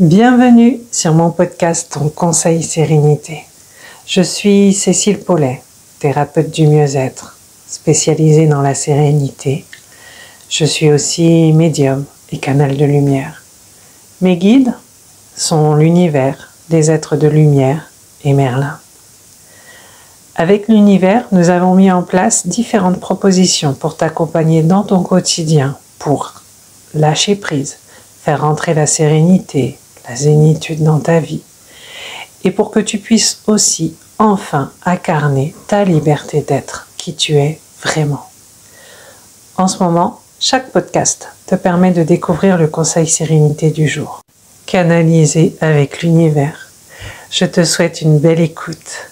Bienvenue sur mon podcast Ton Conseil Sérénité. Je suis Cécile Paulet, thérapeute du mieux-être, spécialisée dans la sérénité. Je suis aussi médium et canal de lumière. Mes guides sont l'univers, des êtres de lumière et Merlin. Avec l'univers, nous avons mis en place différentes propositions pour t'accompagner dans ton quotidien, pour lâcher prise, faire rentrer la sérénité, la zénitude dans ta vie, et pour que tu puisses aussi enfin incarner ta liberté d'être qui tu es vraiment. En ce moment, chaque podcast te permet de découvrir le conseil sérénité du jour, canalisé avec l'univers. Je te souhaite une belle écoute.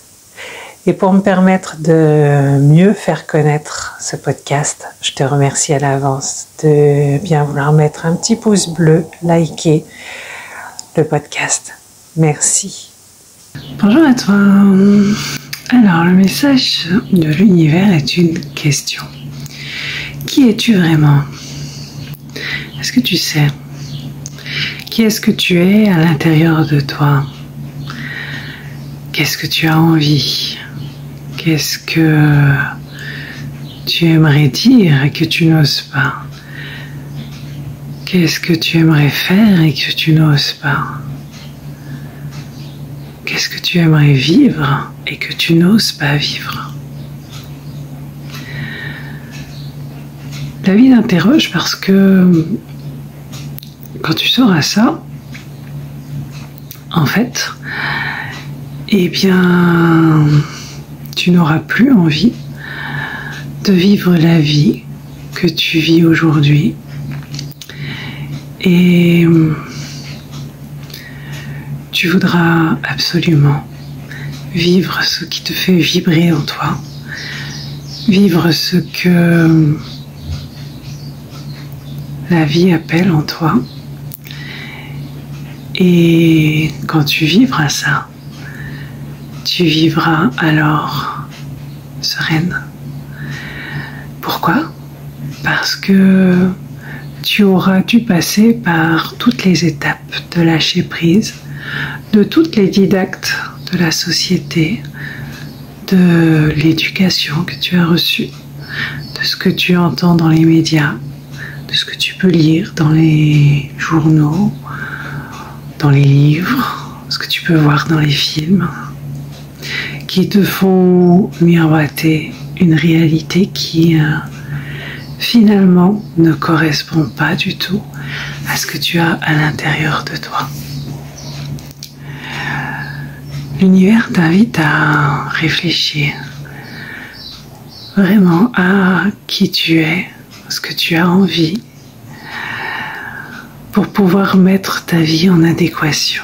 Et pour me permettre de mieux faire connaître ce podcast, je te remercie à l'avance de bien vouloir mettre un petit pouce bleu, liker le podcast. Merci. Bonjour à toi. Alors, le message de l'univers est une question. Qui es-tu vraiment? Est-ce que tu sais? Qui est-ce que tu es à l'intérieur de toi? Qu'est-ce que tu as envie? Qu'est-ce que tu aimerais dire et que tu n'oses pas? Qu'est-ce que tu aimerais faire et que tu n'oses pas? Qu'est-ce que tu aimerais vivre et que tu n'oses pas vivre? La vie t'interroge parce que quand tu sauras ça, en fait, eh bien, tu n'auras plus envie de vivre la vie que tu vis aujourd'hui. Et tu voudras absolument vivre ce qui te fait vibrer en toi, vivre ce que la vie appelle en toi. Et quand tu vivras ça, tu vivras alors sereine. Pourquoi? Parce que tu auras dû passer par toutes les étapes de lâcher prise, de toutes les didactes de la société, de l'éducation que tu as reçue, de ce que tu entends dans les médias, de ce que tu peux lire dans les journaux, dans les livres, ce que tu peux voir dans les films, qui te font miroiter une réalité qui finalement ne correspond pas du tout à ce que tu as à l'intérieur de toi. L'univers t'invite à réfléchir vraiment à qui tu es, ce que tu as envie, pour pouvoir mettre ta vie en adéquation.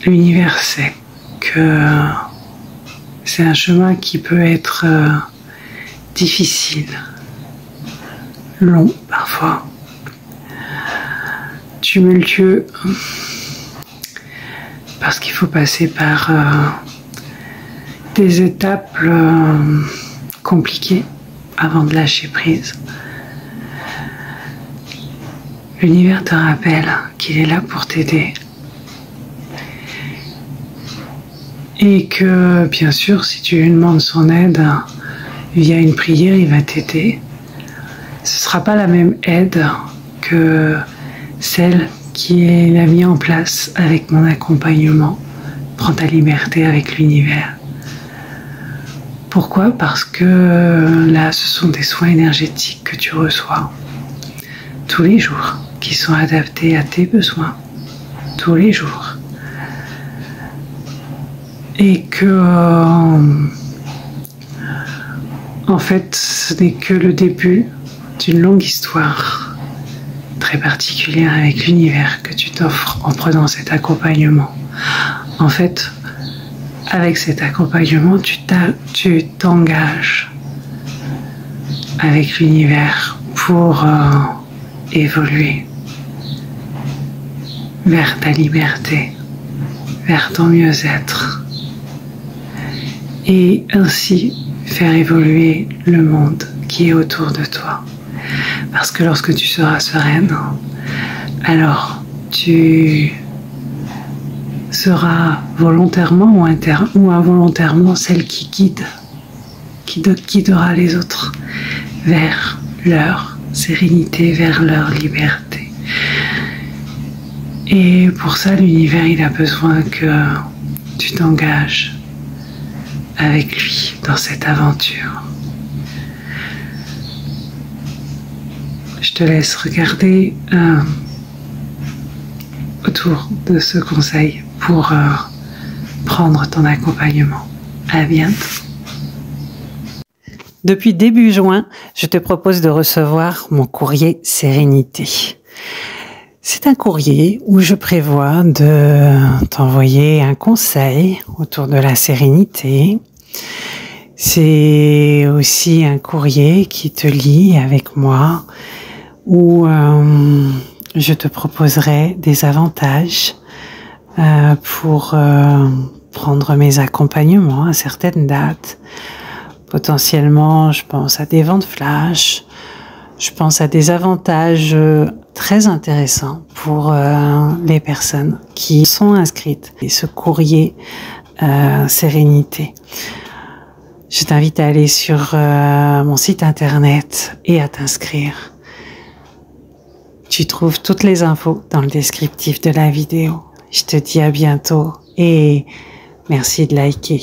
L'univers sait que c'est un chemin qui peut être difficile, long parfois, tumultueux, parce qu'il faut passer par des étapes compliquées avant de lâcher prise. L'univers te rappelle qu'il est là pour t'aider. Et que, bien sûr, si tu lui demandes son aide via une prière, il va t'aider. Ce ne sera pas la même aide que celle qu'il a mis en place avec mon accompagnement. Prends ta liberté avec l'univers. Pourquoi? Parce que là, ce sont des soins énergétiques que tu reçois tous les jours, qui sont adaptés à tes besoins, tous les jours. Et que, en fait, ce n'est que le début d'une longue histoire très particulière avec l'univers que tu t'offres en prenant cet accompagnement. En fait, avec cet accompagnement, tu t'engages avec l'univers pour évoluer vers ta liberté, vers ton mieux-être. Et ainsi faire évoluer le monde qui est autour de toi. Parce que lorsque tu seras sereine, alors tu seras volontairement ou involontairement celle qui guidera les autres vers leur sérénité, vers leur liberté. Et pour ça, l'univers, il a besoin que tu t'engages avec lui dans cette aventure. Je te laisse regarder autour de ce conseil pour prendre ton accompagnement. À bientôt. Depuis début juin, je te propose de recevoir mon courrier Sérénité. C'est un courrier où je prévois de t'envoyer un conseil autour de la sérénité. C'est aussi un courrier qui te lie avec moi, où je te proposerai des avantages pour prendre mes accompagnements à certaines dates. Potentiellement, je pense à des ventes flash, je pense à des avantages très intéressants pour les personnes qui sont inscrites. Et ce courrier Sérénité, je t'invite à aller sur mon site internet et à t'inscrire. Tu trouves toutes les infos dans le descriptif de la vidéo. Je te dis à bientôt et merci de liker.